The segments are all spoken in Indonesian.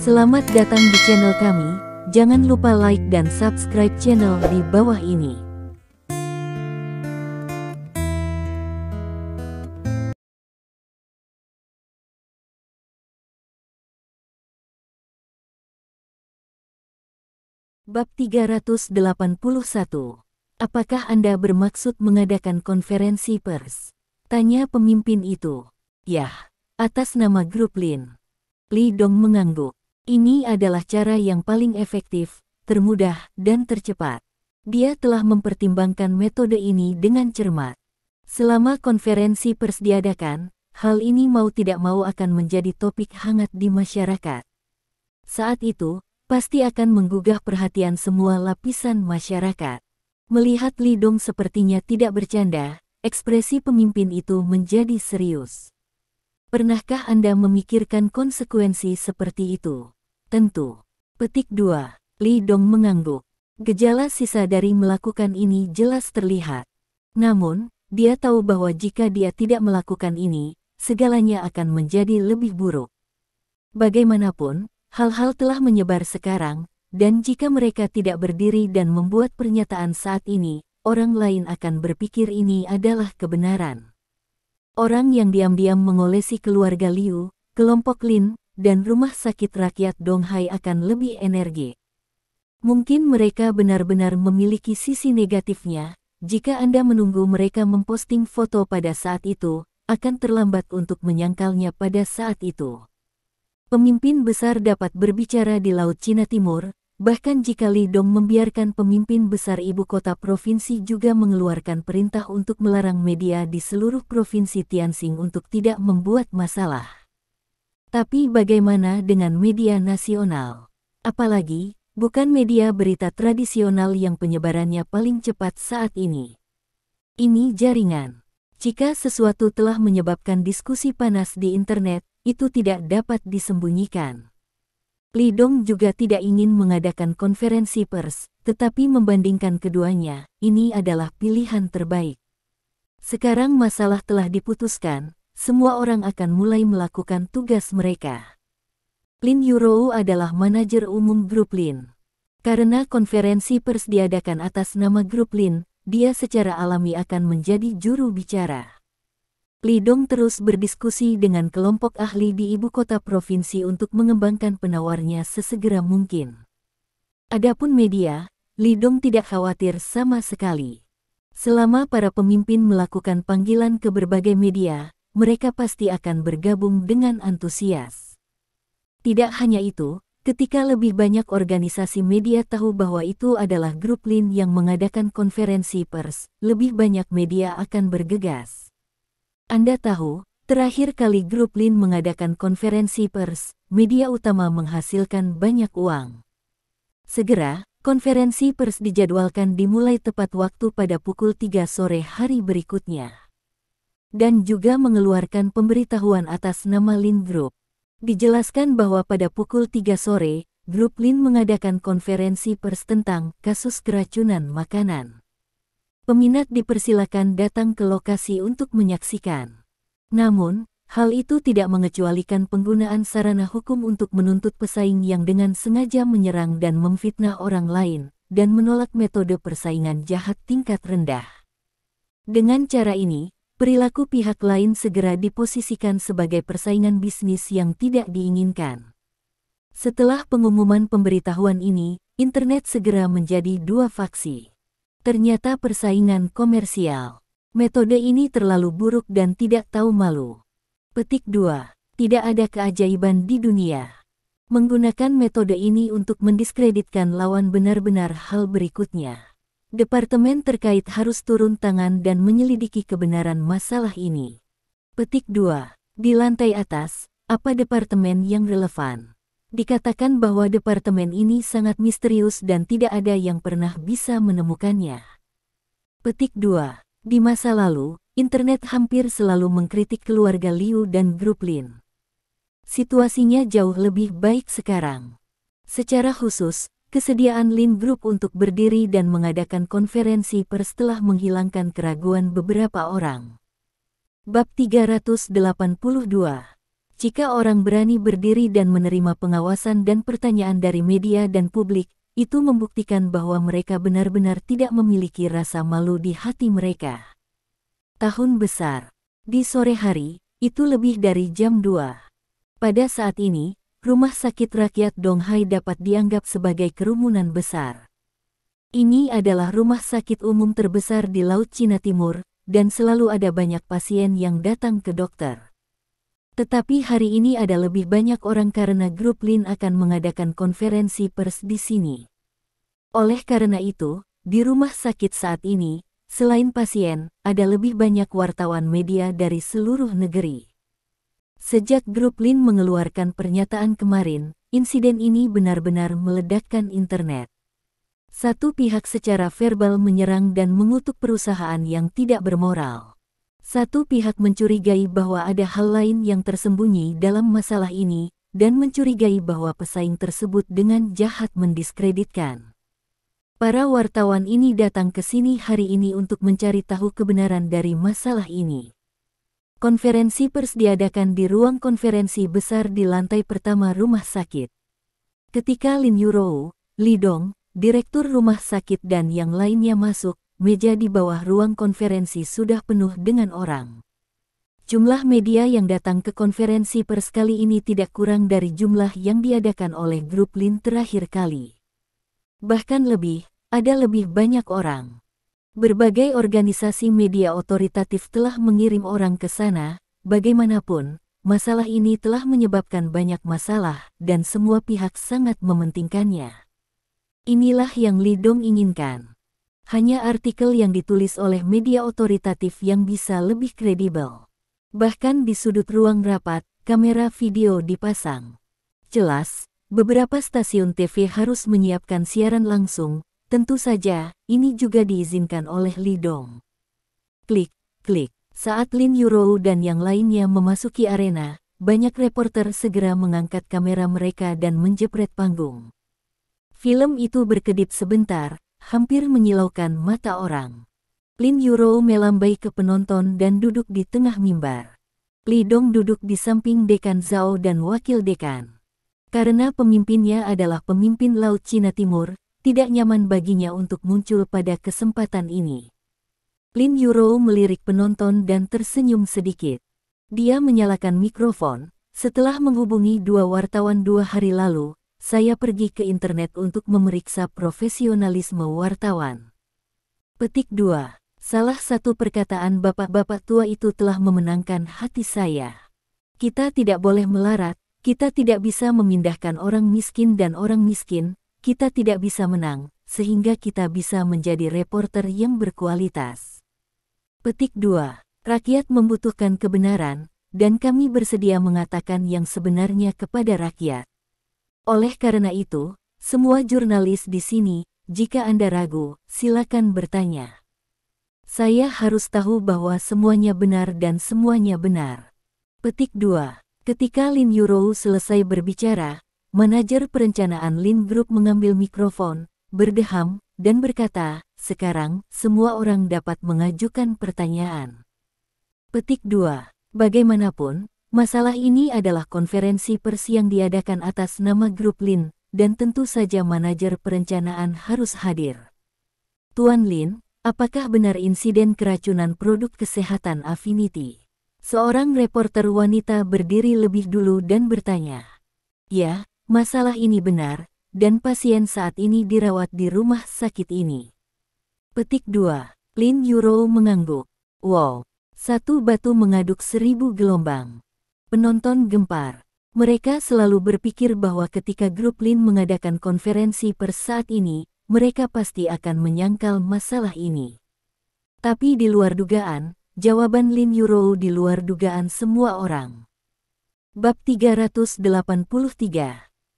Selamat datang di channel kami, jangan lupa like dan subscribe channel di bawah ini. Bab 381. Apakah Anda bermaksud mengadakan konferensi pers? Tanya pemimpin itu. Yah, atas nama grup Lin. Li Dong mengangguk. Ini adalah cara yang paling efektif, termudah, dan tercepat. Dia telah mempertimbangkan metode ini dengan cermat. Selama konferensi pers diadakan, hal ini mau tidak mau akan menjadi topik hangat di masyarakat. Saat itu, pasti akan menggugah perhatian semua lapisan masyarakat. Melihat Li Dong sepertinya tidak bercanda, ekspresi pemimpin itu menjadi serius. Pernahkah Anda memikirkan konsekuensi seperti itu? Tentu. Petik 2. Li Dong mengangguk. Gejala sisa dari melakukan ini jelas terlihat. Namun, dia tahu bahwa jika dia tidak melakukan ini, segalanya akan menjadi lebih buruk. Bagaimanapun, hal-hal telah menyebar sekarang, dan jika mereka tidak berdiri dan membuat pernyataan saat ini, orang lain akan berpikir ini adalah kebenaran. Orang yang diam-diam mengolesi keluarga Liu, kelompok Lin, dan rumah sakit rakyat Donghai akan lebih energik. Mungkin mereka benar-benar memiliki sisi negatifnya. Jika Anda menunggu mereka memposting foto pada saat itu, akan terlambat untuk menyangkalnya pada saat itu. Pemimpin besar dapat berbicara di Laut Cina Timur, bahkan jika Li Dong membiarkan pemimpin besar ibu kota provinsi juga mengeluarkan perintah untuk melarang media di seluruh provinsi Tianxing untuk tidak membuat masalah. Tapi bagaimana dengan media nasional? Apalagi, bukan media berita tradisional yang penyebarannya paling cepat saat ini. Ini jaringan. Jika sesuatu telah menyebabkan diskusi panas di internet, itu tidak dapat disembunyikan. Li Dong juga tidak ingin mengadakan konferensi pers, tetapi membandingkan keduanya, ini adalah pilihan terbaik. Sekarang masalah telah diputuskan, semua orang akan mulai melakukan tugas mereka. Lin Yurou adalah manajer umum grup Lin. Karena konferensi pers diadakan atas nama grup Lin, dia secara alami akan menjadi juru bicara. Li Dong terus berdiskusi dengan kelompok ahli di ibu kota provinsi untuk mengembangkan penawarnya sesegera mungkin. Adapun media, Li Dong tidak khawatir sama sekali. Selama para pemimpin melakukan panggilan ke berbagai media, mereka pasti akan bergabung dengan antusias. Tidak hanya itu, ketika lebih banyak organisasi media tahu bahwa itu adalah grup Lin yang mengadakan konferensi pers, lebih banyak media akan bergegas. Anda tahu, terakhir kali grup Lin mengadakan konferensi pers, media utama menghasilkan banyak uang. Segera, konferensi pers dijadwalkan dimulai tepat waktu pada pukul 3 sore hari berikutnya. Dan juga mengeluarkan pemberitahuan atas nama Lin Group. Dijelaskan bahwa pada pukul 3 sore, grup Lin mengadakan konferensi pers tentang kasus keracunan makanan. Peminat dipersilakan datang ke lokasi untuk menyaksikan. Namun, hal itu tidak mengecualikan penggunaan sarana hukum untuk menuntut pesaing yang dengan sengaja menyerang dan memfitnah orang lain, dan menolak metode persaingan jahat tingkat rendah. Dengan cara ini, perilaku pihak lain segera diposisikan sebagai persaingan bisnis yang tidak diinginkan. Setelah pengumuman pemberitahuan ini, internet segera menjadi dua faksi. Ternyata persaingan komersial. Metode ini terlalu buruk dan tidak tahu malu. Petik 2. Tidak ada keajaiban di dunia. Menggunakan metode ini untuk mendiskreditkan lawan benar-benar hal berikutnya. Departemen terkait harus turun tangan dan menyelidiki kebenaran masalah ini. Petik 2. Di lantai atas, apa departemen yang relevan? Dikatakan bahwa departemen ini sangat misterius dan tidak ada yang pernah bisa menemukannya. Petik 2. Di masa lalu, internet hampir selalu mengkritik keluarga Liu dan grup Lin. Situasinya jauh lebih baik sekarang. Secara khusus, kesediaan Lin Group untuk berdiri dan mengadakan konferensi pers telah menghilangkan keraguan beberapa orang. Bab 382. Jika orang berani berdiri dan menerima pengawasan dan pertanyaan dari media dan publik, itu membuktikan bahwa mereka benar-benar tidak memiliki rasa malu di hati mereka. Tahun besar. Di sore hari, itu lebih dari jam 2. Pada saat ini, rumah sakit rakyat Donghai dapat dianggap sebagai kerumunan besar. Ini adalah rumah sakit umum terbesar di Laut Cina Timur, dan selalu ada banyak pasien yang datang ke dokter. Tetapi hari ini ada lebih banyak orang karena grup Lin akan mengadakan konferensi pers di sini. Oleh karena itu, di rumah sakit saat ini, selain pasien, ada lebih banyak wartawan media dari seluruh negeri. Sejak grup Lin mengeluarkan pernyataan kemarin, insiden ini benar-benar meledakkan internet. Satu pihak secara verbal menyerang dan mengutuk perusahaan yang tidak bermoral. Satu pihak mencurigai bahwa ada hal lain yang tersembunyi dalam masalah ini, dan mencurigai bahwa pesaing tersebut dengan jahat mendiskreditkan. Para wartawan ini datang ke sini hari ini untuk mencari tahu kebenaran dari masalah ini. Konferensi pers diadakan di ruang konferensi besar di lantai pertama rumah sakit. Ketika Lin Yurou, Li Dong, direktur rumah sakit dan yang lainnya masuk, meja di bawah ruang konferensi sudah penuh dengan orang. Jumlah media yang datang ke konferensi pers kali ini tidak kurang dari jumlah yang diadakan oleh grup Lin terakhir kali. Bahkan ada lebih banyak orang. Berbagai organisasi media otoritatif telah mengirim orang ke sana. Bagaimanapun, masalah ini telah menyebabkan banyak masalah dan semua pihak sangat mementingkannya. Inilah yang Li Dong inginkan. Hanya artikel yang ditulis oleh media otoritatif yang bisa lebih kredibel. Bahkan di sudut ruang rapat, kamera video dipasang. Jelas, beberapa stasiun TV harus menyiapkan siaran langsung. Tentu saja, ini juga diizinkan oleh Li Dong. Klik, klik. Saat Lin Yurou dan yang lainnya memasuki arena, banyak reporter segera mengangkat kamera mereka dan menjepret panggung. Film itu berkedip sebentar, hampir menyilaukan mata orang. Lin Yurou melambai ke penonton dan duduk di tengah mimbar. Li Dong duduk di samping Dekan Zhao dan Wakil Dekan. Karena pemimpinnya adalah pemimpin Laut Cina Timur, tidak nyaman baginya untuk muncul pada kesempatan ini. Lin Yurou melirik penonton dan tersenyum sedikit. Dia menyalakan mikrofon. Setelah menghubungi 2 wartawan 2 hari lalu, saya pergi ke internet untuk memeriksa profesionalisme wartawan. Petik 2. Salah satu perkataan bapak-bapak tua itu telah memenangkan hati saya. Kita tidak boleh melarat, kita tidak bisa memindahkan orang miskin dan orang miskin, kita tidak bisa menang, sehingga kita bisa menjadi reporter yang berkualitas. Petik 2. Rakyat membutuhkan kebenaran, dan kami bersedia mengatakan yang sebenarnya kepada rakyat. Oleh karena itu, semua jurnalis di sini, jika Anda ragu, silakan bertanya. Saya harus tahu bahwa semuanya benar dan semuanya benar. Petik 2. Ketika Lin Yurou selesai berbicara, manajer perencanaan Lin Group mengambil mikrofon, berdeham, dan berkata, sekarang, semua orang dapat mengajukan pertanyaan. Petik 2. Bagaimanapun, masalah ini adalah konferensi pers yang diadakan atas nama grup Lin, dan tentu saja manajer perencanaan harus hadir. Tuan Lin, apakah benar insiden keracunan produk kesehatan Affinity? Seorang reporter wanita berdiri lebih dulu dan bertanya. Ya, masalah ini benar, dan pasien saat ini dirawat di rumah sakit ini. Petik 2. Lin Yurou mengangguk. Wow, satu batu mengaduk 1000 gelombang. Penonton gempar. Mereka selalu berpikir bahwa ketika grup Lin mengadakan konferensi pers saat ini, mereka pasti akan menyangkal masalah ini. Tapi di luar dugaan, jawaban Lin Yurou di luar dugaan semua orang. Bab 383.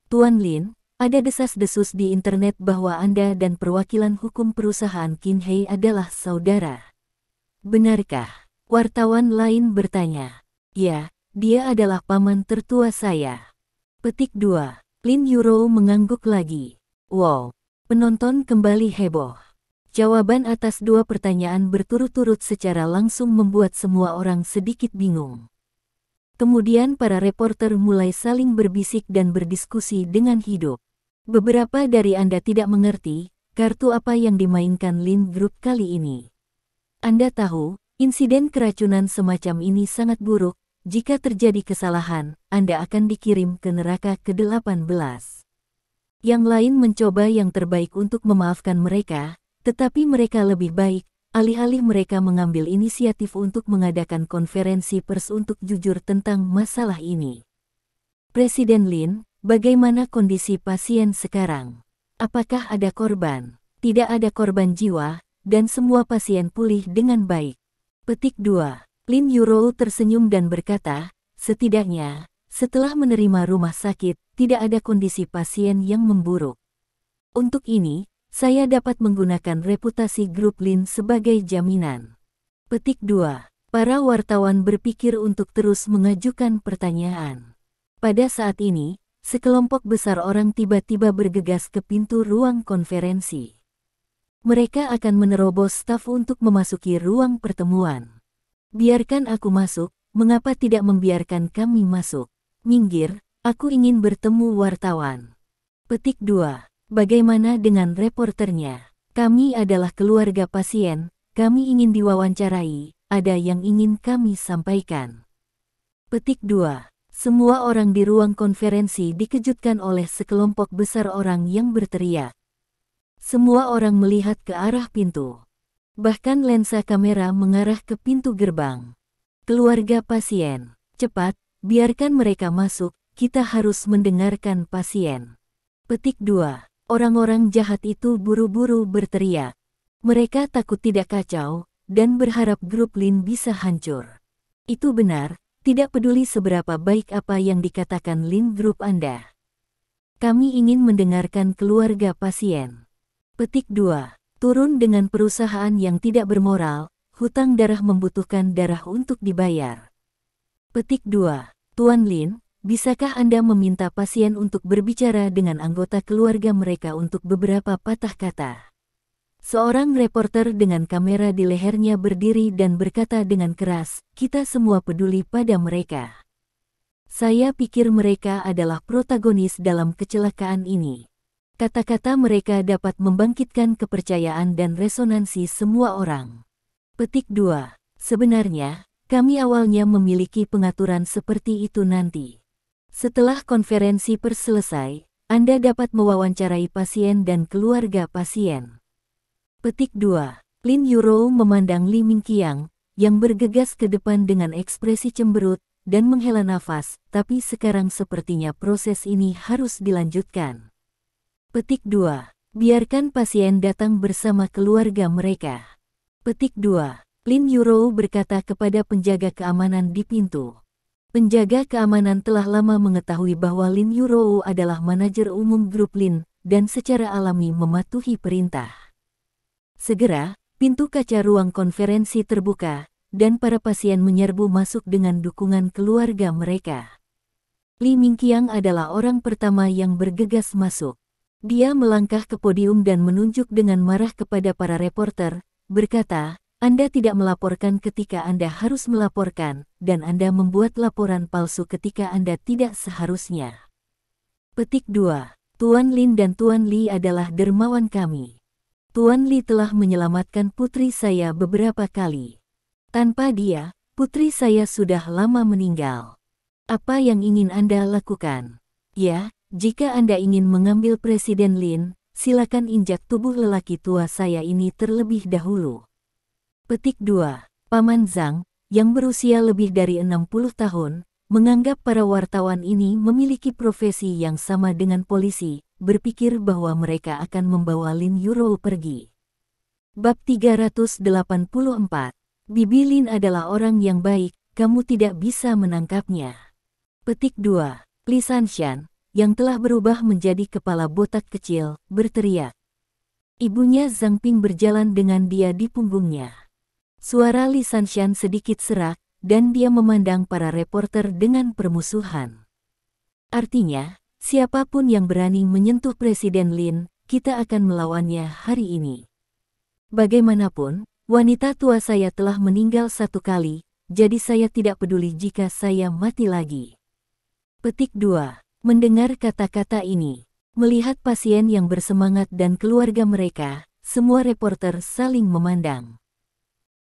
Tuan Lin, ada desas-desus di internet bahwa Anda dan perwakilan hukum perusahaan Qinghai adalah saudara. Benarkah? Wartawan lain bertanya. Ya. Dia adalah paman tertua saya. Petik 2. Lin Yurou mengangguk lagi. Wow. Penonton kembali heboh. Jawaban atas 2 pertanyaan berturut-turut secara langsung membuat semua orang sedikit bingung. Kemudian para reporter mulai saling berbisik dan berdiskusi dengan hidup. Beberapa dari Anda tidak mengerti, kartu apa yang dimainkan Lin Group kali ini. Anda tahu, insiden keracunan semacam ini sangat buruk. Jika terjadi kesalahan, Anda akan dikirim ke neraka ke-18. Yang lain mencoba yang terbaik untuk memaafkan mereka, tetapi mereka lebih baik, alih-alih mereka mengambil inisiatif untuk mengadakan konferensi pers untuk jujur tentang masalah ini. Presiden Lin, bagaimana kondisi pasien sekarang? Apakah ada korban? Tidak ada korban jiwa, dan semua pasien pulih dengan baik. Petik 2. Lin Yurou tersenyum dan berkata, setidaknya, setelah menerima rumah sakit, tidak ada kondisi pasien yang memburuk. Untuk ini, saya dapat menggunakan reputasi grup Lin sebagai jaminan. Petik 2. Para wartawan berpikir untuk terus mengajukan pertanyaan. Pada saat ini, sekelompok besar orang tiba-tiba bergegas ke pintu ruang konferensi. Mereka akan menerobos staf untuk memasuki ruang pertemuan. Biarkan aku masuk, mengapa tidak membiarkan kami masuk? Minggir, aku ingin bertemu wartawan. Petik 2. Bagaimana dengan reporternya? Kami adalah keluarga pasien, kami ingin diwawancarai, ada yang ingin kami sampaikan. Petik 2. Semua orang di ruang konferensi dikejutkan oleh sekelompok besar orang yang berteriak. Semua orang melihat ke arah pintu. Bahkan lensa kamera mengarah ke pintu gerbang. Keluarga pasien, cepat, biarkan mereka masuk, kita harus mendengarkan pasien. Petik 2. Orang-orang jahat itu buru-buru berteriak. Mereka takut tidak kacau, dan berharap grup Lin bisa hancur. Itu benar, tidak peduli seberapa baik apa yang dikatakan Lin Group Anda. Kami ingin mendengarkan keluarga pasien. Petik 2. Turun dengan perusahaan yang tidak bermoral, hutang darah membutuhkan darah untuk dibayar. Petik 2. Tuan Lin, bisakah Anda meminta pasien untuk berbicara dengan anggota keluarga mereka untuk beberapa patah kata? Seorang reporter dengan kamera di lehernya berdiri dan berkata dengan keras, kita semua peduli pada mereka. Saya pikir mereka adalah protagonis dalam kecelakaan ini. Kata-kata mereka dapat membangkitkan kepercayaan dan resonansi semua orang. Petik 2. Sebenarnya, kami awalnya memiliki pengaturan seperti itu nanti. Setelah konferensi pers selesai, Anda dapat mewawancarai pasien dan keluarga pasien. Petik 2. Lin Yurou memandang Li Mingqiang, yang bergegas ke depan dengan ekspresi cemberut, dan menghela nafas, tapi sekarang sepertinya proses ini harus dilanjutkan. Petik 2. Biarkan pasien datang bersama keluarga mereka. Petik 2. Lin Yurou berkata kepada penjaga keamanan di pintu. Penjaga keamanan telah lama mengetahui bahwa Lin Yurou adalah manajer umum grup Lin, dan secara alami mematuhi perintah. Segera, pintu kaca ruang konferensi terbuka, dan para pasien menyerbu masuk dengan dukungan keluarga mereka. Li Mingqiang adalah orang pertama yang bergegas masuk. Dia melangkah ke podium dan menunjuk dengan marah kepada para reporter, berkata, Anda tidak melaporkan ketika Anda harus melaporkan, dan Anda membuat laporan palsu ketika Anda tidak seharusnya. Petik 2. Tuan Lin dan Tuan Li adalah dermawan kami. Tuan Li telah menyelamatkan putri saya beberapa kali. Tanpa dia, putri saya sudah lama meninggal. Apa yang ingin Anda lakukan? Ya, jika Anda ingin mengambil Presiden Lin, silakan injak tubuh lelaki tua saya ini terlebih dahulu. Petik 2. Paman Zhang, yang berusia lebih dari 60 tahun, menganggap para wartawan ini memiliki profesi yang sama dengan polisi, berpikir bahwa mereka akan membawa Lin Yurou pergi. Bab 384. Bibi Lin adalah orang yang baik, kamu tidak bisa menangkapnya. Petik 2. Li Sanshan, yang telah berubah menjadi kepala botak kecil, berteriak. Ibunya Zhang Ping berjalan dengan dia di punggungnya. Suara Li Sanshan sedikit serak, dan dia memandang para reporter dengan permusuhan. Artinya, siapapun yang berani menyentuh Presiden Lin, kita akan melawannya hari ini. Bagaimanapun, wanita tua saya telah meninggal satu kali, jadi saya tidak peduli jika saya mati lagi. Petik 2. Mendengar kata-kata ini, melihat pasien yang bersemangat dan keluarga mereka, semua reporter saling memandang.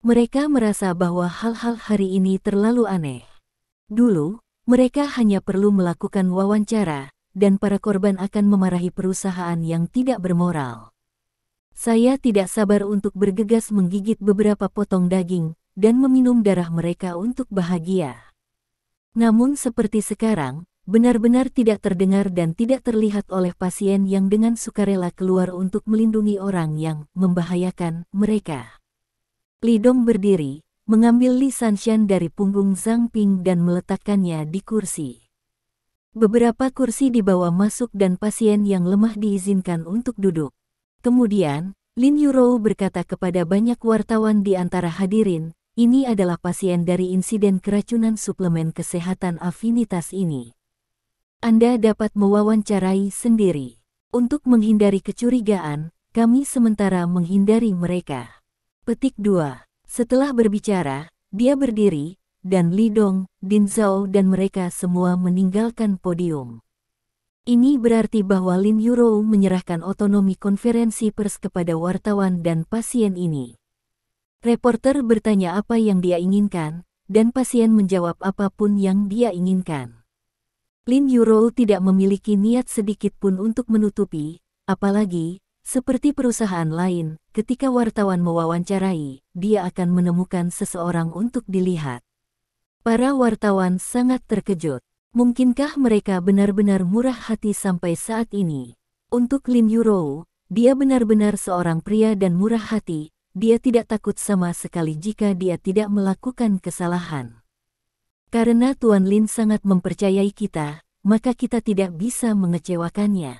Mereka merasa bahwa hal-hal hari ini terlalu aneh. Dulu, mereka hanya perlu melakukan wawancara, dan para korban akan memarahi perusahaan yang tidak bermoral. Saya tidak sabar untuk bergegas menggigit beberapa potong daging, dan meminum darah mereka untuk bahagia. Namun seperti sekarang, benar-benar tidak terdengar dan tidak terlihat oleh pasien yang dengan sukarela keluar untuk melindungi orang yang membahayakan mereka. Li Dong berdiri, mengambil Li Sanshan dari punggung Zhang Ping dan meletakkannya di kursi. Beberapa kursi dibawa masuk dan pasien yang lemah diizinkan untuk duduk. Kemudian, Lin Yurou berkata kepada banyak wartawan di antara hadirin, ini adalah pasien dari insiden keracunan suplemen kesehatan Afinitas ini. Anda dapat mewawancarai sendiri. Untuk menghindari kecurigaan, kami sementara menghindari mereka. Petik 2. Setelah berbicara, dia berdiri, dan Li Dong, Din Zhao dan mereka semua meninggalkan podium. Ini berarti bahwa Lin Yurou menyerahkan otonomi konferensi pers kepada wartawan dan pasien ini. Reporter bertanya apa yang dia inginkan, dan pasien menjawab apapun yang dia inginkan. Lin Yurou tidak memiliki niat sedikit pun untuk menutupi, apalagi, seperti perusahaan lain, ketika wartawan mewawancarai, dia akan menemukan seseorang untuk dilihat. Para wartawan sangat terkejut. Mungkinkah mereka benar-benar murah hati sampai saat ini? Untuk Lin Yurou, dia benar-benar seorang pria dan murah hati. Dia tidak takut sama sekali jika dia tidak melakukan kesalahan. Karena Tuan Lin sangat mempercayai kita, maka kita tidak bisa mengecewakannya.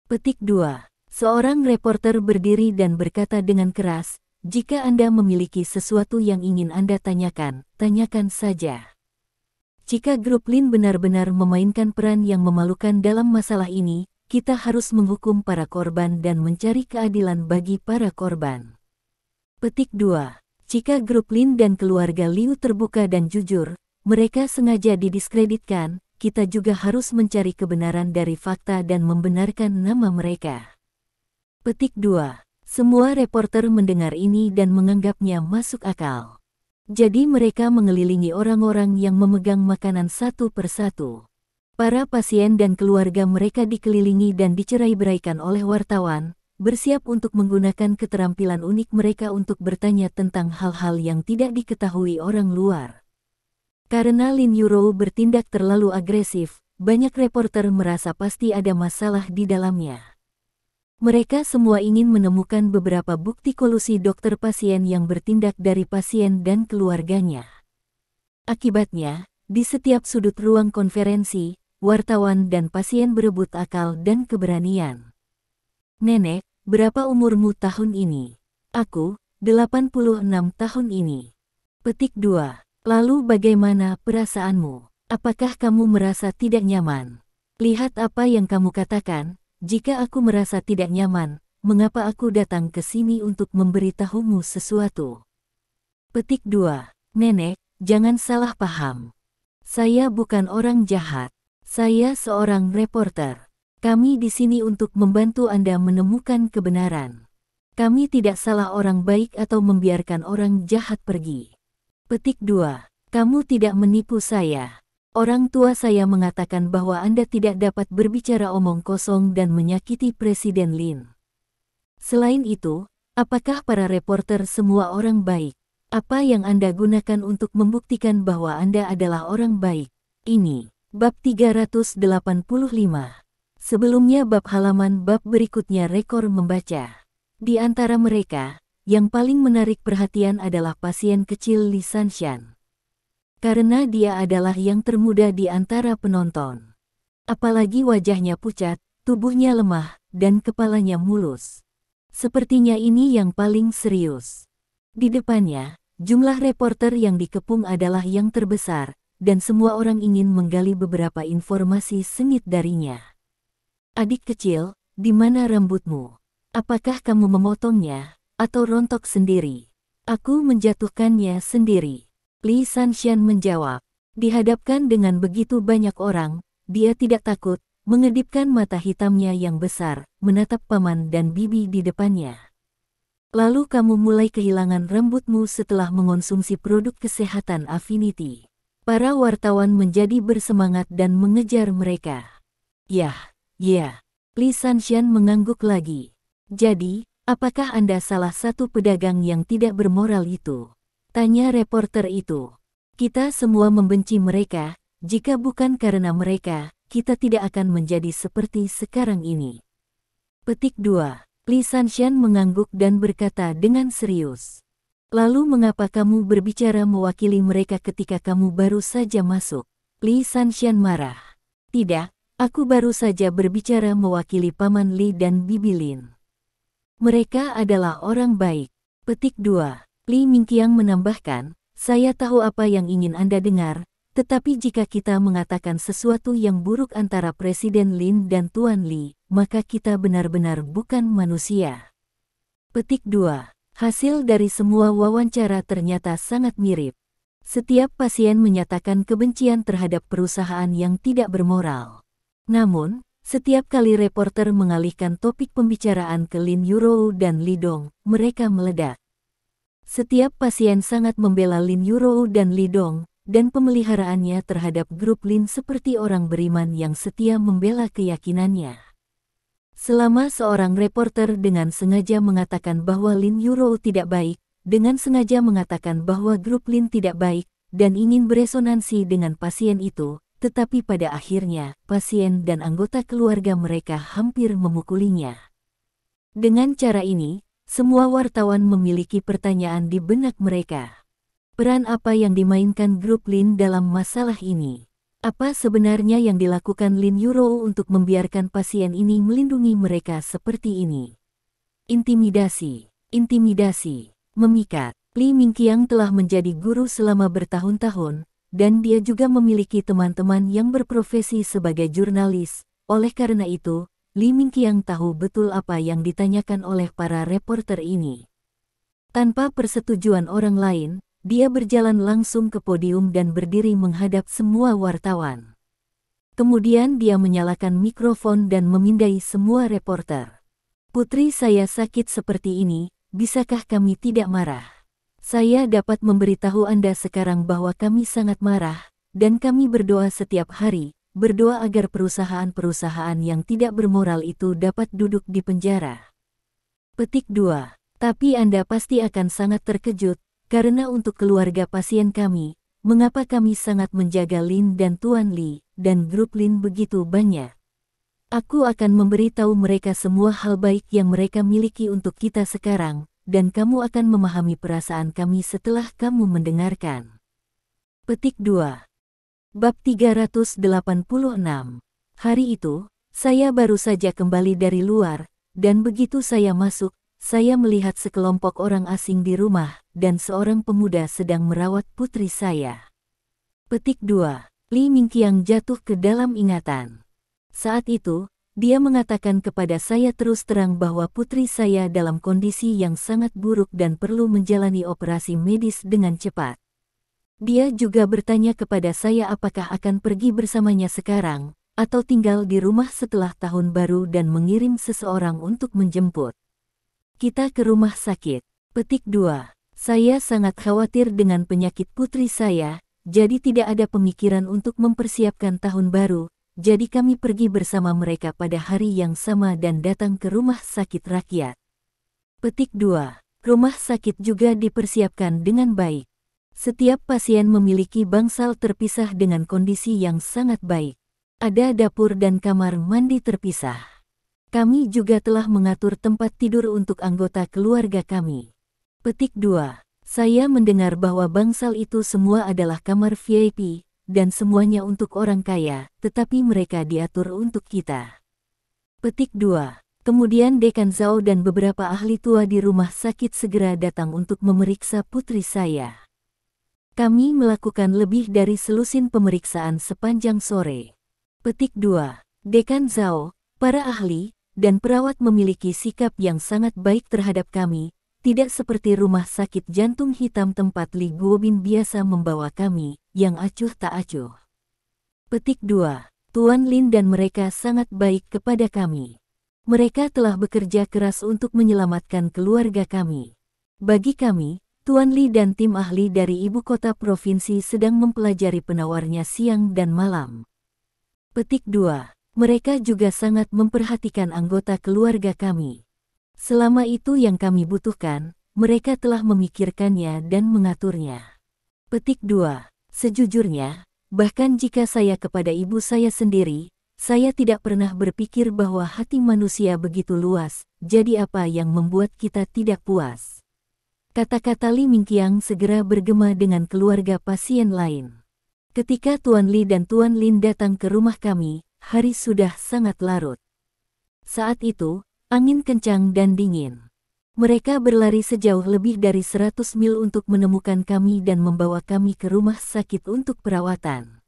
Petik 2. Seorang reporter berdiri dan berkata dengan keras, jika Anda memiliki sesuatu yang ingin Anda tanyakan, tanyakan saja. Jika grup Lin benar-benar memainkan peran yang memalukan dalam masalah ini, kita harus menghukum para korban dan mencari keadilan bagi para korban. Petik 2. Jika grup Lin dan keluarga Liu terbuka dan jujur, mereka sengaja didiskreditkan, kita juga harus mencari kebenaran dari fakta dan membenarkan nama mereka. Petik 2. Semua reporter mendengar ini dan menganggapnya masuk akal. Jadi mereka mengelilingi orang-orang yang memegang makanan satu persatu. Para pasien dan keluarga mereka dikelilingi dan dicerai-beraikan oleh wartawan, bersiap untuk menggunakan keterampilan unik mereka untuk bertanya tentang hal-hal yang tidak diketahui orang luar. Karena Lin Yurou bertindak terlalu agresif, banyak reporter merasa pasti ada masalah di dalamnya. Mereka semua ingin menemukan beberapa bukti kolusi dokter pasien yang bertindak dari pasien dan keluarganya. Akibatnya, di setiap sudut ruang konferensi, wartawan dan pasien berebut akal dan keberanian. Nenek, berapa umurmu tahun ini? Aku, 86 tahun ini. Petik 2. Lalu bagaimana perasaanmu? Apakah kamu merasa tidak nyaman? Lihat apa yang kamu katakan, jika aku merasa tidak nyaman, mengapa aku datang ke sini untuk memberitahumu sesuatu? Petik 2. Nenek, jangan salah paham. Saya bukan orang jahat. Saya seorang reporter. Kami di sini untuk membantu Anda menemukan kebenaran. Kami tidak salah orang baik atau membiarkan orang jahat pergi. Petik 2. Kamu tidak menipu saya. Orang tua saya mengatakan bahwa Anda tidak dapat berbicara omong kosong dan menyakiti Presiden Lin. Selain itu, apakah para reporter semua orang baik? Apa yang Anda gunakan untuk membuktikan bahwa Anda adalah orang baik? Ini, bab 385. Sebelumnya bab halaman bab berikutnya rekor membaca. Di antara mereka, yang paling menarik perhatian adalah pasien kecil Li Sanshan. Karena dia adalah yang termuda di antara penonton. Apalagi wajahnya pucat, tubuhnya lemah, dan kepalanya mulus. Sepertinya ini yang paling serius. Di depannya, jumlah reporter yang dikepung adalah yang terbesar, dan semua orang ingin menggali beberapa informasi sengit darinya. Adik kecil, di mana rambutmu? Apakah kamu memotongnya, atau rontok sendiri? Aku menjatuhkannya sendiri. Li Sanxian menjawab. Dihadapkan dengan begitu banyak orang, dia tidak takut, mengedipkan mata hitamnya yang besar, menatap paman dan bibi di depannya. Lalu kamu mulai kehilangan rambutmu setelah mengonsumsi produk kesehatan Affinity. Para wartawan menjadi bersemangat dan mengejar mereka. Yah, ya. Li Sanxian mengangguk lagi. Jadi, apakah Anda salah satu pedagang yang tidak bermoral itu? Tanya reporter itu. Kita semua membenci mereka, jika bukan karena mereka, kita tidak akan menjadi seperti sekarang ini. Petik 2. Li Sanxian mengangguk dan berkata dengan serius. Lalu mengapa kamu berbicara mewakili mereka ketika kamu baru saja masuk? Li Sanxian marah. Tidak, aku baru saja berbicara mewakili Paman Li dan Bibi Lin. Mereka adalah orang baik. Petik 2. Li Mingqiang menambahkan, saya tahu apa yang ingin Anda dengar, tetapi jika kita mengatakan sesuatu yang buruk antara Presiden Lin dan Tuan Li, maka kita benar-benar bukan manusia. Petik 2. Hasil dari semua wawancara ternyata sangat mirip. Setiap pasien menyatakan kebencian terhadap perusahaan yang tidak bermoral. Namun, setiap kali reporter mengalihkan topik pembicaraan ke Lin Yurou dan Li Dong, mereka meledak. Setiap pasien sangat membela Lin Yurou dan Li Dong, dan pemeliharaannya terhadap grup Lin seperti orang beriman yang setia membela keyakinannya. Selama seorang reporter dengan sengaja mengatakan bahwa Lin Yurou tidak baik, dengan sengaja mengatakan bahwa grup Lin tidak baik, dan ingin beresonansi dengan pasien itu, tetapi pada akhirnya, pasien dan anggota keluarga mereka hampir memukulinya. Dengan cara ini, semua wartawan memiliki pertanyaan di benak mereka. Peran apa yang dimainkan grup Lin dalam masalah ini? Apa sebenarnya yang dilakukan Lin Yurou untuk membiarkan pasien ini melindungi mereka seperti ini? Intimidasi, memikat. Li Mingqiang telah menjadi guru selama bertahun-tahun, dan dia juga memiliki teman-teman yang berprofesi sebagai jurnalis. Oleh karena itu, Li Mingqiang tahu betul apa yang ditanyakan oleh para reporter ini. Tanpa persetujuan orang lain, dia berjalan langsung ke podium dan berdiri menghadap semua wartawan. Kemudian dia menyalakan mikrofon dan memindai semua reporter. Putri saya sakit seperti ini, bisakah kami tidak marah? Saya dapat memberitahu Anda sekarang bahwa kami sangat marah, dan kami berdoa setiap hari. Berdoa agar perusahaan-perusahaan yang tidak bermoral itu dapat duduk di penjara. Petik 2. Tapi Anda pasti akan sangat terkejut, karena untuk keluarga pasien kami, mengapa kami sangat menjaga Lin dan Tuan Li, dan grup Lin begitu banyak. Aku akan memberitahu mereka semua hal baik yang mereka miliki untuk kita sekarang, dan kamu akan memahami perasaan kami setelah kamu mendengarkan. Petik 2. Bab 386. Hari itu, saya baru saja kembali dari luar, dan begitu saya masuk, saya melihat sekelompok orang asing di rumah, dan seorang pemuda sedang merawat putri saya. Petik 2. Li Mingqiang jatuh ke dalam ingatan. Saat itu, dia mengatakan kepada saya terus terang bahwa putri saya dalam kondisi yang sangat buruk dan perlu menjalani operasi medis dengan cepat. Dia juga bertanya kepada saya apakah akan pergi bersamanya sekarang, atau tinggal di rumah setelah tahun baru dan mengirim seseorang untuk menjemput kita ke rumah sakit. Petik 2. Saya sangat khawatir dengan penyakit putri saya, jadi tidak ada pemikiran untuk mempersiapkan tahun baru, jadi kami pergi bersama mereka pada hari yang sama dan datang ke rumah sakit rakyat. Petik 2. Rumah sakit juga dipersiapkan dengan baik. Setiap pasien memiliki bangsal terpisah dengan kondisi yang sangat baik. Ada dapur dan kamar mandi terpisah. Kami juga telah mengatur tempat tidur untuk anggota keluarga kami. Petik 2. Saya mendengar bahwa bangsal itu semua adalah kamar VIP, dan semuanya untuk orang kaya, tetapi mereka diatur untuk kita. Petik 2. Kemudian Dekan Zhao dan beberapa ahli tua di rumah sakit segera datang untuk memeriksa putri saya. Kami melakukan lebih dari selusin pemeriksaan sepanjang sore. Petik 2. Dekan Zhao, para ahli, dan perawat memiliki sikap yang sangat baik terhadap kami, Tidak seperti rumah sakit jantung hitam tempat Li Guobin biasa membawa kami, yang acuh tak acuh. Petik 2. Tuan Lin dan mereka sangat baik kepada kami. Mereka telah bekerja keras untuk menyelamatkan keluarga kami. Bagi kami, Tuan Li dan tim ahli dari ibu kota provinsi sedang mempelajari penawarnya siang dan malam. Petik 2. Mereka juga sangat memperhatikan anggota keluarga kami. Selama itu yang kami butuhkan, mereka telah memikirkannya dan mengaturnya. Petik 2. Sejujurnya, bahkan jika saya kepada ibu saya sendiri, saya tidak pernah berpikir bahwa hati manusia begitu luas, jadi apa yang membuat kita tidak puas? Kata-kata Li Mingqiang segera bergema dengan keluarga pasien lain. Ketika Tuan Li dan Tuan Lin datang ke rumah kami, hari sudah sangat larut. Saat itu, angin kencang dan dingin. Mereka berlari sejauh lebih dari 100 mil untuk menemukan kami dan membawa kami ke rumah sakit untuk perawatan.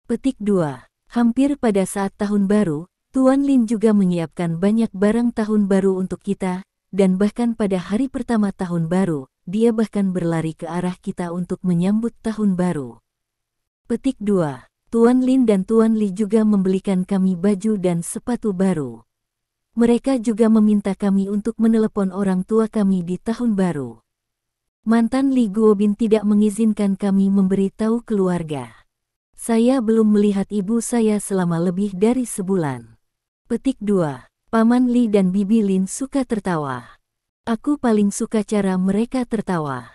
Petik 2. Hampir pada saat tahun baru, Tuan Lin juga menyiapkan banyak barang tahun baru untuk kita, dan bahkan pada hari pertama tahun baru, dia bahkan berlari ke arah kita untuk menyambut tahun baru. Petik 2. Tuan Lin dan Tuan Li juga membelikan kami baju dan sepatu baru. Mereka juga meminta kami untuk menelepon orang tua kami di tahun baru. Mantan Li Guobin tidak mengizinkan kami memberitahu keluarga. Saya belum melihat ibu saya selama lebih dari sebulan. Petik 2. Paman Li dan Bibi Lin suka tertawa. Aku paling suka cara mereka tertawa.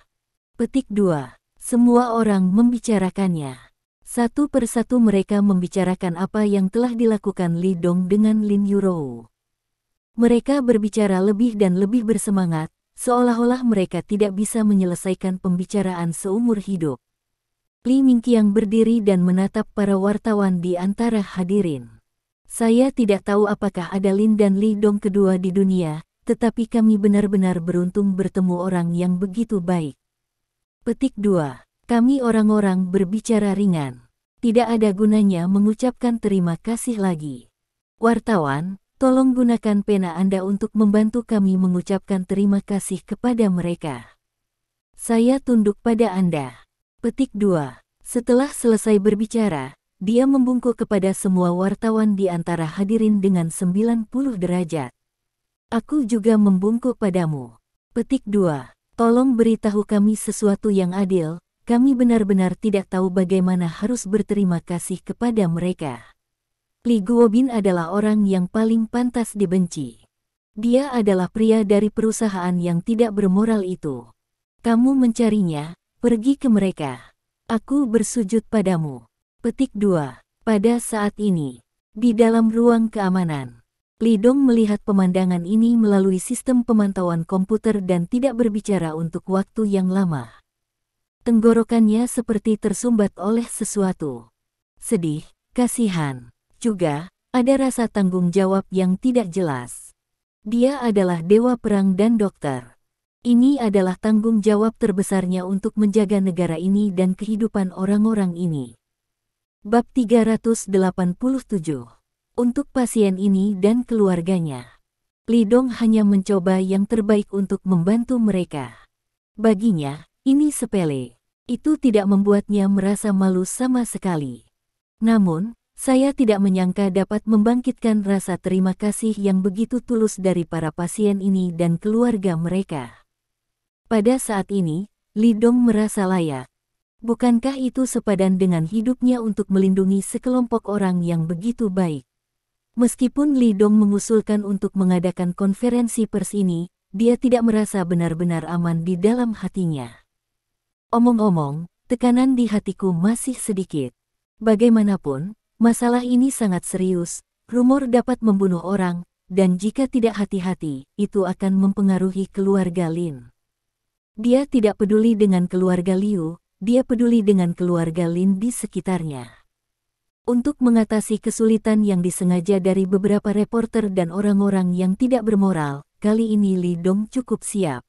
Petik 2. Semua orang membicarakannya. Satu persatu mereka membicarakan apa yang telah dilakukan Li Dong dengan Lin Yurou. Mereka berbicara lebih dan lebih bersemangat, seolah-olah mereka tidak bisa menyelesaikan pembicaraan seumur hidup. Li Mingqiang berdiri dan menatap para wartawan di antara hadirin. Saya tidak tahu apakah ada Lin dan Li Dong kedua di dunia, tetapi kami benar-benar beruntung bertemu orang yang begitu baik. Petik 2. Kami orang-orang berbicara ringan. Tidak ada gunanya mengucapkan terima kasih lagi. Wartawan, tolong gunakan pena Anda untuk membantu kami mengucapkan terima kasih kepada mereka. Saya tunduk pada Anda. Petik 2. Setelah selesai berbicara, dia membungkuk kepada semua wartawan di antara hadirin dengan 90 derajat. Aku juga membungkuk padamu. Petik 2. Tolong beritahu kami sesuatu yang adil, kami benar-benar tidak tahu bagaimana harus berterima kasih kepada mereka. Li Guobin adalah orang yang paling pantas dibenci. Dia adalah pria dari perusahaan yang tidak bermoral itu. Kamu mencarinya, pergi ke mereka. Aku bersujud padamu. Petik 2. Pada saat ini, di dalam ruang keamanan, Li Dong melihat pemandangan ini melalui sistem pemantauan komputer dan tidak berbicara untuk waktu yang lama. Tenggorokannya seperti tersumbat oleh sesuatu. Sedih, kasihan. Juga, ada rasa tanggung jawab yang tidak jelas. Dia adalah dewa perang dan dokter. Ini adalah tanggung jawab terbesarnya untuk menjaga negara ini dan kehidupan orang-orang ini. Bab 387. Untuk pasien ini dan keluarganya. Li Dong hanya mencoba yang terbaik untuk membantu mereka. Baginya, ini sepele. Itu tidak membuatnya merasa malu sama sekali. Namun, saya tidak menyangka dapat membangkitkan rasa terima kasih yang begitu tulus dari para pasien ini dan keluarga mereka. Pada saat ini, Li Dong merasa layak. Bukankah itu sepadan dengan hidupnya untuk melindungi sekelompok orang yang begitu baik? Meskipun Li Dong mengusulkan untuk mengadakan konferensi pers ini, dia tidak merasa benar-benar aman di dalam hatinya. Omong-omong, tekanan di hatiku masih sedikit. Bagaimanapun, masalah ini sangat serius, rumor dapat membunuh orang, dan jika tidak hati-hati, itu akan mempengaruhi keluarga Lin. Dia tidak peduli dengan keluarga Liu, dia peduli dengan keluarga Lin di sekitarnya. Untuk mengatasi kesulitan yang disengaja dari beberapa reporter dan orang-orang yang tidak bermoral, kali ini Li Dong cukup siap.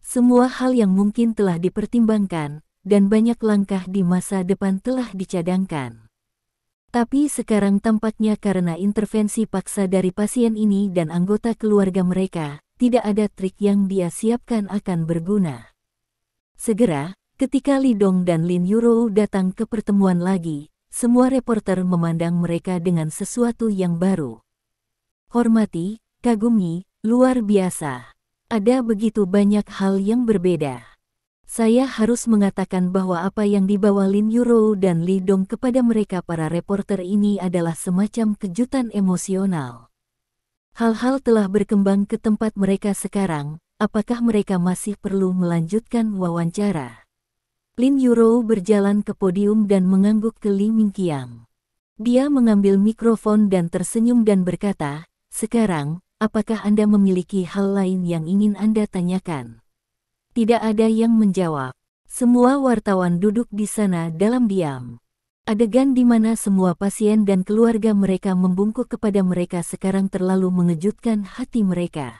Semua hal yang mungkin telah dipertimbangkan, dan banyak langkah di masa depan telah dicadangkan. Tapi sekarang tampaknya karena intervensi paksa dari pasien ini dan anggota keluarga mereka, tidak ada trik yang dia siapkan akan berguna. Segera, ketika Li Dong dan Lin Yurou datang ke pertemuan lagi, semua reporter memandang mereka dengan sesuatu yang baru. Hormati, kagumi, luar biasa. Ada begitu banyak hal yang berbeda. Saya harus mengatakan bahwa apa yang dibawa Lin Yurou dan Li Dong kepada mereka para reporter ini adalah semacam kejutan emosional. Hal-hal telah berkembang ke tempat mereka sekarang, apakah mereka masih perlu melanjutkan wawancara? Lin Yurou berjalan ke podium dan mengangguk ke Li Mingqiang. Dia mengambil mikrofon dan tersenyum dan berkata, "Sekarang, apakah Anda memiliki hal lain yang ingin Anda tanyakan?" Tidak ada yang menjawab. Semua wartawan duduk di sana dalam diam. Adegan di mana semua pasien dan keluarga mereka membungkuk kepada mereka sekarang terlalu mengejutkan hati mereka.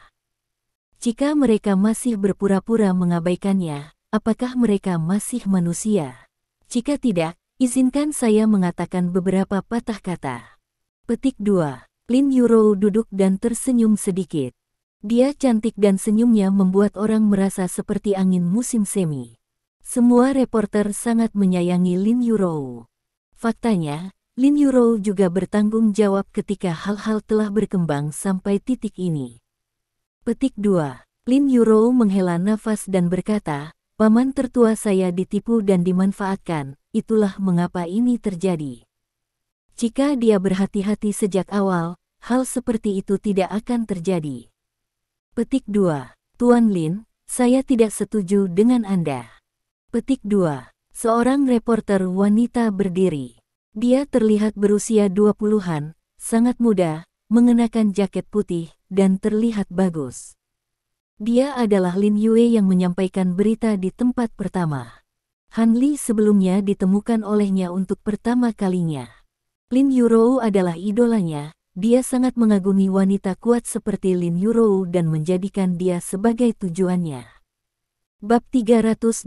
Jika mereka masih berpura-pura mengabaikannya, apakah mereka masih manusia? Jika tidak, izinkan saya mengatakan beberapa patah kata. Petik 2. Lin Yurou duduk dan tersenyum sedikit. Dia cantik dan senyumnya membuat orang merasa seperti angin musim semi. Semua reporter sangat menyayangi Lin Yurou. Faktanya, Lin Yurou juga bertanggung jawab ketika hal-hal telah berkembang sampai titik ini. Petik 2. Lin Yurou menghela nafas dan berkata, "Paman tertua saya ditipu dan dimanfaatkan, itulah mengapa ini terjadi. Jika dia berhati-hati sejak awal, hal seperti itu tidak akan terjadi." Petik 2. Tuan Lin, saya tidak setuju dengan Anda. Petik 2. Seorang reporter wanita berdiri. Dia terlihat berusia 20-an, sangat muda, mengenakan jaket putih, dan terlihat bagus. Dia adalah Lin Yue yang menyampaikan berita di tempat pertama. Han Li sebelumnya ditemukan olehnya untuk pertama kalinya. Lin Yurou adalah idolanya. Dia sangat mengagumi wanita kuat seperti Lin Yurou dan menjadikan dia sebagai tujuannya. Bab 388.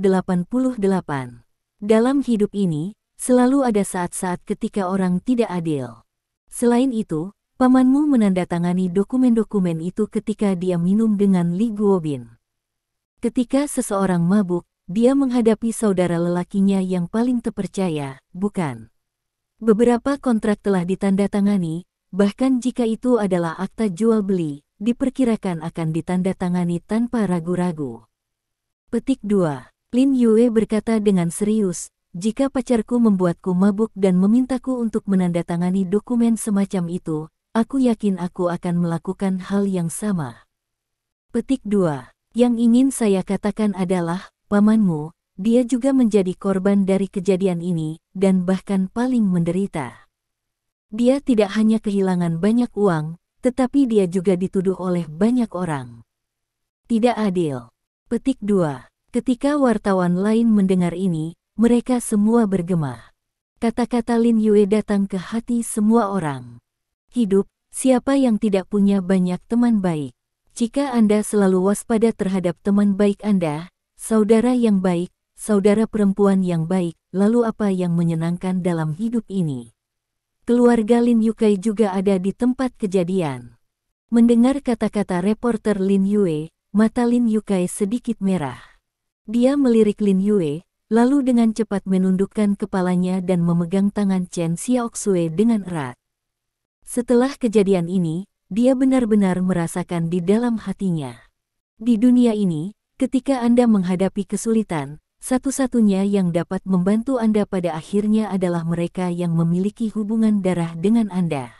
Dalam hidup ini, selalu ada saat-saat ketika orang tidak adil. Selain itu, pamanmu menandatangani dokumen-dokumen itu ketika dia minum dengan Li Guobin. Ketika seseorang mabuk, dia menghadapi saudara lelakinya yang paling terpercaya, bukan? Beberapa kontrak telah ditandatangani. Bahkan jika itu adalah akta jual beli, diperkirakan akan ditandatangani tanpa ragu-ragu. Petik 2. Lin Yue berkata dengan serius, "Jika pacarku membuatku mabuk dan memintaku untuk menandatangani dokumen semacam itu, aku yakin aku akan melakukan hal yang sama." Petik 2. Yang ingin saya katakan adalah, pamanmu, dia juga menjadi korban dari kejadian ini, dan bahkan paling menderita. Dia tidak hanya kehilangan banyak uang, tetapi dia juga dituduh oleh banyak orang. Tidak adil. Petik 2. Ketika wartawan lain mendengar ini, mereka semua bergema. Kata-kata Lin Yue datang ke hati semua orang. Hidup, siapa yang tidak punya banyak teman baik? Jika Anda selalu waspada terhadap teman baik Anda, saudara yang baik, saudara perempuan yang baik, lalu apa yang menyenangkan dalam hidup ini? Keluarga Lin Yukai juga ada di tempat kejadian. Mendengar kata-kata reporter Lin Yue, mata Lin Yukai sedikit merah. Dia melirik Lin Yue, lalu dengan cepat menundukkan kepalanya dan memegang tangan Chen Xiaoxue dengan erat. Setelah kejadian ini, dia benar-benar merasakan di dalam hatinya. Di dunia ini, ketika Anda menghadapi kesulitan, satu-satunya yang dapat membantu Anda pada akhirnya adalah mereka yang memiliki hubungan darah dengan Anda.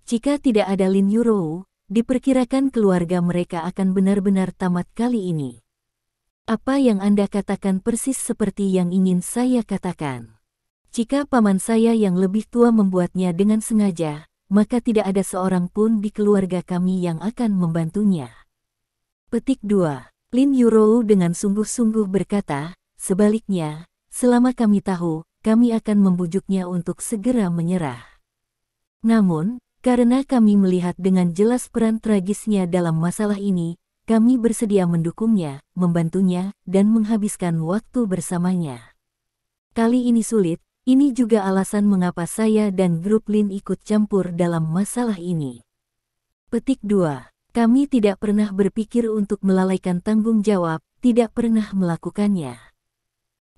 Jika tidak ada Lin Yurou, diperkirakan keluarga mereka akan benar-benar tamat kali ini. Apa yang Anda katakan persis seperti yang ingin saya katakan. Jika paman saya yang lebih tua membuatnya dengan sengaja, maka tidak ada seorang pun di keluarga kami yang akan membantunya. Petik 2. Lin Yurou dengan sungguh-sungguh berkata, "Sebaliknya, selama kami tahu, kami akan membujuknya untuk segera menyerah. Namun, karena kami melihat dengan jelas peran tragisnya dalam masalah ini, kami bersedia mendukungnya, membantunya, dan menghabiskan waktu bersamanya. Kali ini sulit, ini juga alasan mengapa saya dan grup Lin ikut campur dalam masalah ini." Petik 2. Kami tidak pernah berpikir untuk melalaikan tanggung jawab, tidak pernah melakukannya.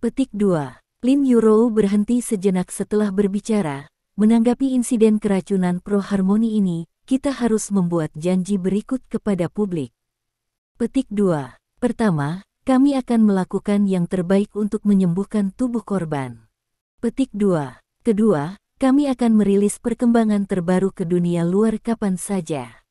Petik 2. Lin Yurou berhenti sejenak setelah berbicara. Menanggapi insiden keracunan Pro Harmony ini, kita harus membuat janji berikut kepada publik. Petik 2. Pertama, kami akan melakukan yang terbaik untuk menyembuhkan tubuh korban. Petik 2. Kedua, kami akan merilis perkembangan terbaru ke dunia luar kapan saja.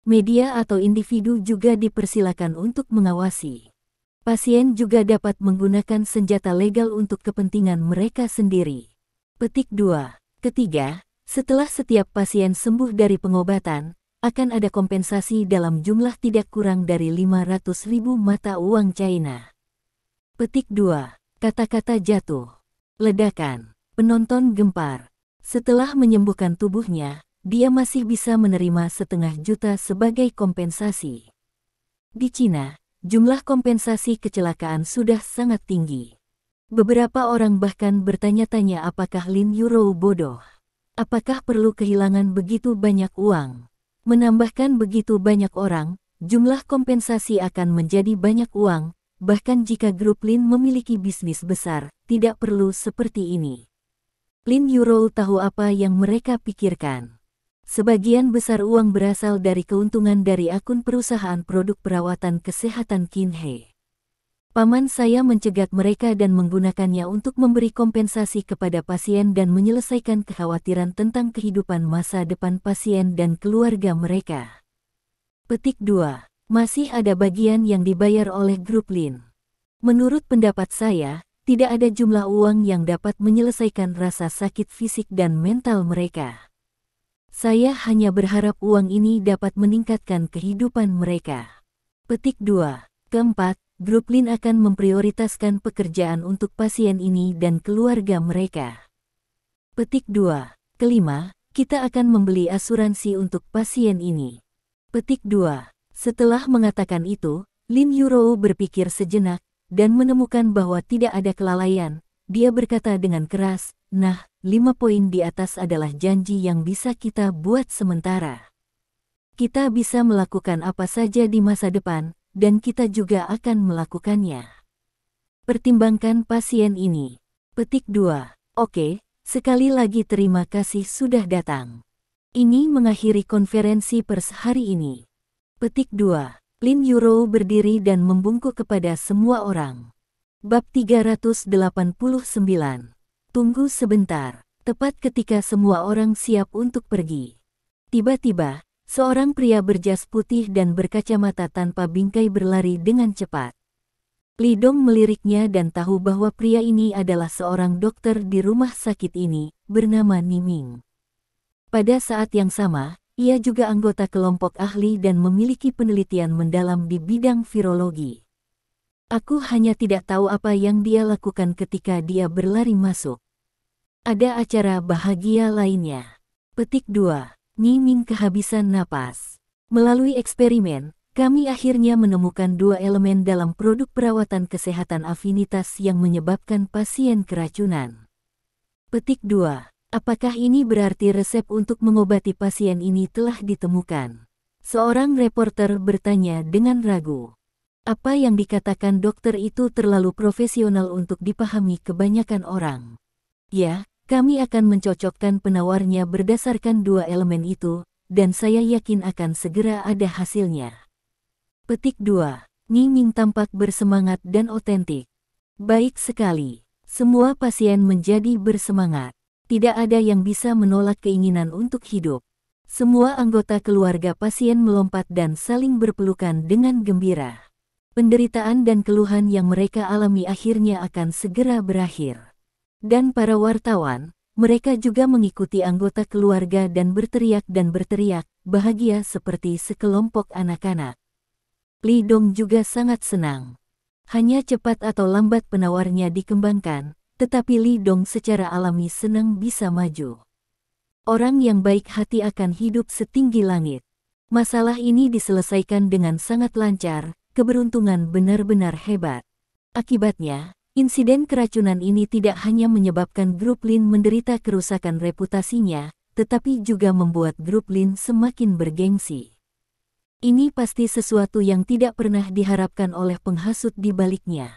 Media atau individu juga dipersilakan untuk mengawasi. Pasien juga dapat menggunakan senjata legal untuk kepentingan mereka sendiri. Petik 2. Ketiga, setelah setiap pasien sembuh dari pengobatan, akan ada kompensasi dalam jumlah tidak kurang dari 500.000 mata uang China. Petik 2. Kata-kata jatuh. Ledakan. Penonton gempar. Setelah menyembuhkan tubuhnya, dia masih bisa menerima 500.000 sebagai kompensasi. Di Cina, jumlah kompensasi kecelakaan sudah sangat tinggi. Beberapa orang bahkan bertanya-tanya apakah Lin Yurou bodoh. Apakah perlu kehilangan begitu banyak uang? Menambahkan begitu banyak orang, jumlah kompensasi akan menjadi banyak uang, bahkan jika grup Lin memiliki bisnis besar, tidak perlu seperti ini. Lin Yurou tahu apa yang mereka pikirkan. Sebagian besar uang berasal dari keuntungan dari akun perusahaan produk perawatan kesehatan Kinhe. Paman saya mencegat mereka dan menggunakannya untuk memberi kompensasi kepada pasien dan menyelesaikan kekhawatiran tentang kehidupan masa depan pasien dan keluarga mereka. Petik 2. Masih ada bagian yang dibayar oleh grup Lin. Menurut pendapat saya, tidak ada jumlah uang yang dapat menyelesaikan rasa sakit fisik dan mental mereka. Saya hanya berharap uang ini dapat meningkatkan kehidupan mereka. Petik 2. Keempat, grup Lin akan memprioritaskan pekerjaan untuk pasien ini dan keluarga mereka. Petik 2. Kelima, kita akan membeli asuransi untuk pasien ini. Petik 2. Setelah mengatakan itu, Lin Yurou berpikir sejenak, dan menemukan bahwa tidak ada kelalaian. Dia berkata dengan keras, "Nah, 5 poin di atas adalah janji yang bisa kita buat sementara. Kita bisa melakukan apa saja di masa depan, dan kita juga akan melakukannya. Pertimbangkan pasien ini." Petik 2. Oke, sekali lagi terima kasih sudah datang. Ini mengakhiri konferensi pers hari ini. Petik 2. Lin Yurou berdiri dan membungkuk kepada semua orang. Bab 389. Tunggu sebentar. Tepat ketika semua orang siap untuk pergi, tiba-tiba, seorang pria berjas putih dan berkacamata tanpa bingkai berlari dengan cepat. Li Dong meliriknya dan tahu bahwa pria ini adalah seorang dokter di rumah sakit ini, bernama Niming. Pada saat yang sama, ia juga anggota kelompok ahli dan memiliki penelitian mendalam di bidang virologi. Aku hanya tidak tahu apa yang dia lakukan ketika dia berlari masuk. Ada acara bahagia lainnya. Petik 2. Niming kehabisan napas. Melalui eksperimen, kami akhirnya menemukan 2 elemen dalam produk perawatan kesehatan afinitas yang menyebabkan pasien keracunan. Petik 2. Apakah ini berarti resep untuk mengobati pasien ini telah ditemukan? Seorang reporter bertanya dengan ragu. Apa yang dikatakan dokter itu terlalu profesional untuk dipahami kebanyakan orang. Ya, kami akan mencocokkan penawarnya berdasarkan 2 elemen itu, dan saya yakin akan segera ada hasilnya. Petik 2. Niming tampak bersemangat dan otentik. Baik sekali. Semua pasien menjadi bersemangat. Tidak ada yang bisa menolak keinginan untuk hidup. Semua anggota keluarga pasien melompat dan saling berpelukan dengan gembira. Penderitaan dan keluhan yang mereka alami akhirnya akan segera berakhir. Dan para wartawan, mereka juga mengikuti anggota keluarga dan berteriak bahagia seperti sekelompok anak-anak. Li Dong juga sangat senang. Hanya cepat atau lambat penawarnya dikembangkan, tetapi Li Dong secara alami senang bisa maju. Orang yang baik hati akan hidup setinggi langit. Masalah ini diselesaikan dengan sangat lancar, keberuntungan benar-benar hebat. Akibatnya, insiden keracunan ini tidak hanya menyebabkan grup Lin menderita kerusakan reputasinya, tetapi juga membuat grup Lin semakin bergengsi. Ini pasti sesuatu yang tidak pernah diharapkan oleh penghasut di baliknya.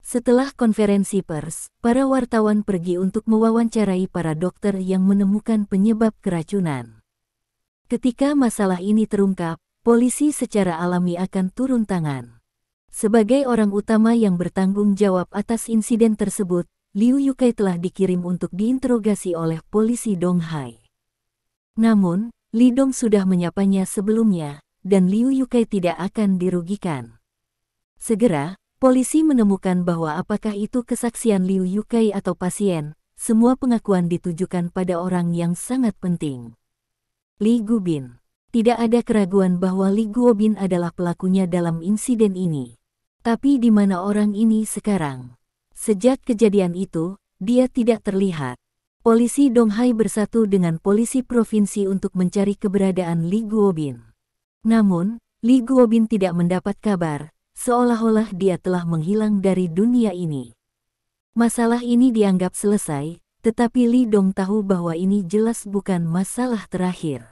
Setelah konferensi pers, para wartawan pergi untuk mewawancarai para dokter yang menemukan penyebab keracunan. Ketika masalah ini terungkap, polisi secara alami akan turun tangan. Sebagai orang utama yang bertanggung jawab atas insiden tersebut, Liu Yukai telah dikirim untuk diinterogasi oleh polisi Donghai. Namun, Li Dong sudah menyapanya sebelumnya, dan Liu Yukai tidak akan dirugikan. Segera, polisi menemukan bahwa apakah itu kesaksian Liu Yukai atau pasien, semua pengakuan ditujukan pada orang yang sangat penting. Li Guobin. Tidak ada keraguan bahwa Li Guobin adalah pelakunya dalam insiden ini. Tapi di mana orang ini sekarang? Sejak kejadian itu, dia tidak terlihat. Polisi Donghai bersatu dengan polisi provinsi untuk mencari keberadaan Li Guobin. Namun, Li Guobin tidak mendapat kabar, seolah-olah dia telah menghilang dari dunia ini. Masalah ini dianggap selesai, tetapi Li Dong tahu bahwa ini jelas bukan masalah terakhir.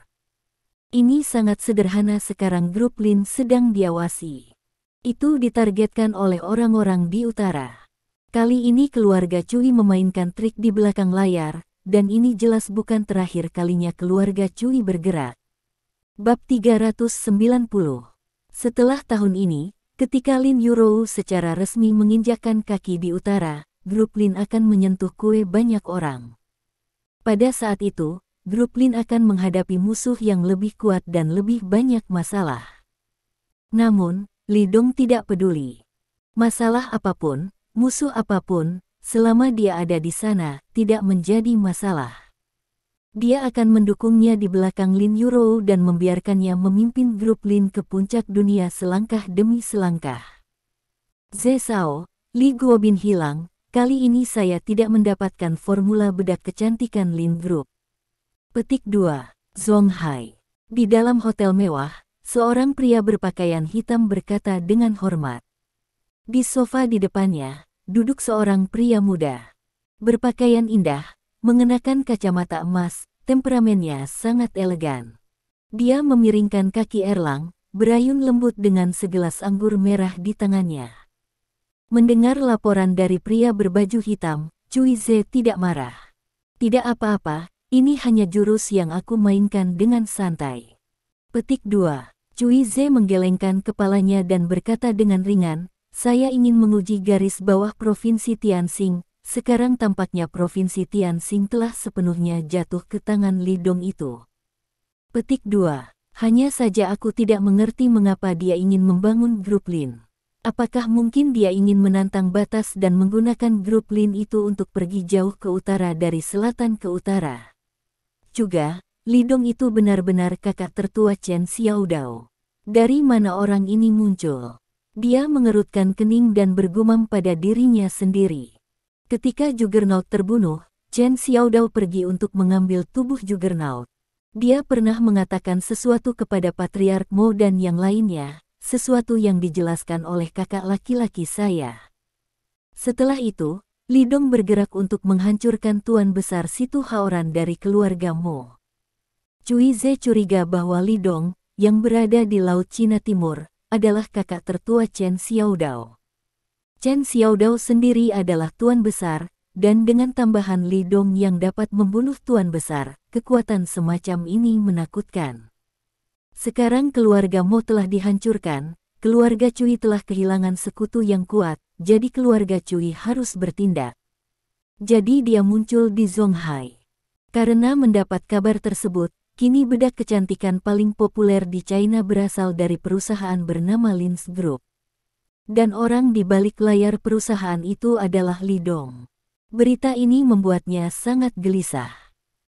Ini sangat sederhana, sekarang grup Lin sedang diawasi. Itu ditargetkan oleh orang-orang di utara. Kali ini keluarga Cui memainkan trik di belakang layar, dan ini jelas bukan terakhir kalinya keluarga Cui bergerak. Bab 390. Setelah tahun ini, ketika Lin Yurou secara resmi menginjakkan kaki di utara, grup Lin akan menyentuh kue banyak orang. Pada saat itu, grup Lin akan menghadapi musuh yang lebih kuat dan lebih banyak masalah. Namun, Li Dong tidak peduli. Masalah apapun, musuh apapun, selama dia ada di sana, tidak menjadi masalah. Dia akan mendukungnya di belakang Lin Yurou dan membiarkannya memimpin grup Lin ke puncak dunia selangkah demi selangkah. Ze Sao, Li Guobin hilang, kali ini saya tidak mendapatkan formula bedak kecantikan Lin Group. Petik 2. Zonghai. Di dalam hotel mewah, seorang pria berpakaian hitam berkata dengan hormat. Di sofa di depannya, duduk seorang pria muda. Berpakaian indah, mengenakan kacamata emas, temperamennya sangat elegan. Dia memiringkan kaki erlang, berayun lembut dengan segelas anggur merah di tangannya. Mendengar laporan dari pria berbaju hitam, Cui Ze tidak marah. Tidak apa-apa, ini hanya jurus yang aku mainkan dengan santai. Petik 2. Cui Ze menggelengkan kepalanya dan berkata dengan ringan, saya ingin menguji garis bawah Provinsi Tianxing. Sekarang tampaknya Provinsi Tianxing telah sepenuhnya jatuh ke tangan Li Dong itu. Petik 2. Hanya saja aku tidak mengerti mengapa dia ingin membangun grup Lin. Apakah mungkin dia ingin menantang batas dan menggunakan grup Lin itu untuk pergi jauh ke utara dari selatan ke utara? Juga, Li Dong itu benar-benar kakak tertua Chen Xiaodao. Dari mana orang ini muncul? Dia mengerutkan kening dan bergumam pada dirinya sendiri. Ketika Juggernaut terbunuh, Chen Xiaodao pergi untuk mengambil tubuh Juggernaut. Dia pernah mengatakan sesuatu kepada Patriark Mo dan yang lainnya, sesuatu yang dijelaskan oleh kakak laki-laki saya. Setelah itu, Li Dong bergerak untuk menghancurkan Tuan Besar Situ Haoran dari keluarga Mo. Cui Ze curiga bahwa Li Dong, yang berada di Laut Cina Timur, adalah kakak tertua Chen Xiaodao. Chen Xiaodao sendiri adalah Tuan Besar, dan dengan tambahan Li Dong yang dapat membunuh Tuan Besar, kekuatan semacam ini menakutkan. Sekarang keluarga Mo telah dihancurkan, keluarga Cui telah kehilangan sekutu yang kuat, jadi keluarga Cui harus bertindak. Jadi dia muncul di Zonghai. Karena mendapat kabar tersebut, kini bedak kecantikan paling populer di China berasal dari perusahaan bernama Lin's Group. Dan orang di balik layar perusahaan itu adalah Li Dong. Berita ini membuatnya sangat gelisah.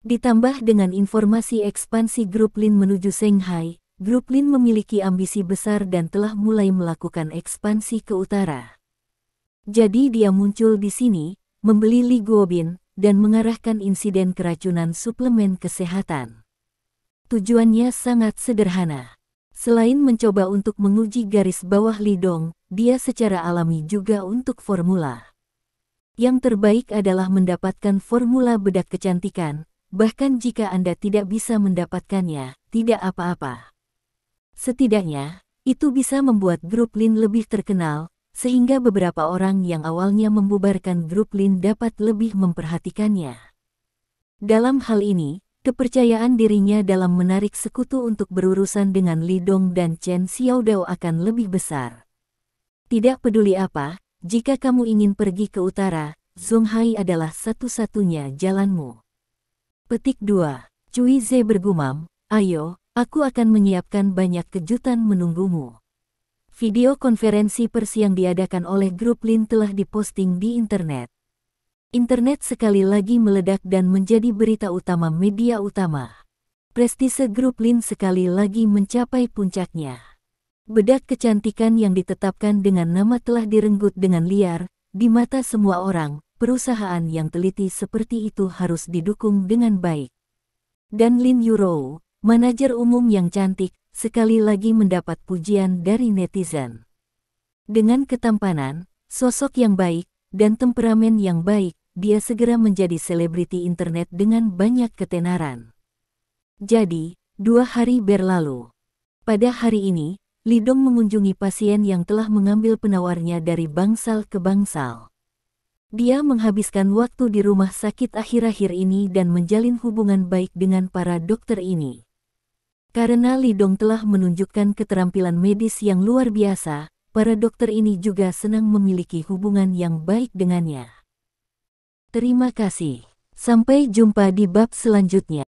Ditambah dengan informasi ekspansi grup Lin menuju Shanghai, grup Lin memiliki ambisi besar dan telah mulai melakukan ekspansi ke utara. Jadi dia muncul di sini, membeli Li Guobin, dan mengarahkan insiden keracunan suplemen kesehatan. Tujuannya sangat sederhana. Selain mencoba untuk menguji garis bawah Li Dong, dia secara alami juga untuk formula. Yang terbaik adalah mendapatkan formula bedak kecantikan, bahkan jika Anda tidak bisa mendapatkannya, tidak apa-apa. Setidaknya, itu bisa membuat grup Lin lebih terkenal, sehingga beberapa orang yang awalnya membubarkan grup Lin dapat lebih memperhatikannya. Dalam hal ini, kepercayaan dirinya dalam menarik sekutu untuk berurusan dengan Li Dong dan Chen Xiaodao akan lebih besar. Tidak peduli apa, jika kamu ingin pergi ke utara, Zonghai adalah satu-satunya jalanmu. Petik 2. Cui Ze bergumam, ayo, aku akan menyiapkan banyak kejutan menunggumu. Video konferensi pers yang diadakan oleh grup Lin telah diposting di internet. Internet sekali lagi meledak dan menjadi berita utama media utama. Prestise grup Lin sekali lagi mencapai puncaknya. Bedak kecantikan yang ditetapkan dengan nama telah direnggut dengan liar, di mata semua orang. Perusahaan yang teliti seperti itu harus didukung dengan baik. Dan Lin Yurou, manajer umum yang cantik, sekali lagi mendapat pujian dari netizen. Dengan ketampanan, sosok yang baik, dan temperamen yang baik, dia segera menjadi selebriti internet dengan banyak ketenaran. Jadi, 2 hari berlalu. Pada hari ini, Li Dong mengunjungi pasien yang telah mengambil penawarnya dari bangsal ke bangsal. Dia menghabiskan waktu di rumah sakit akhir-akhir ini dan menjalin hubungan baik dengan para dokter ini. Karena Li Dong telah menunjukkan keterampilan medis yang luar biasa, para dokter ini juga senang memiliki hubungan yang baik dengannya. Terima kasih. Sampai jumpa di bab selanjutnya.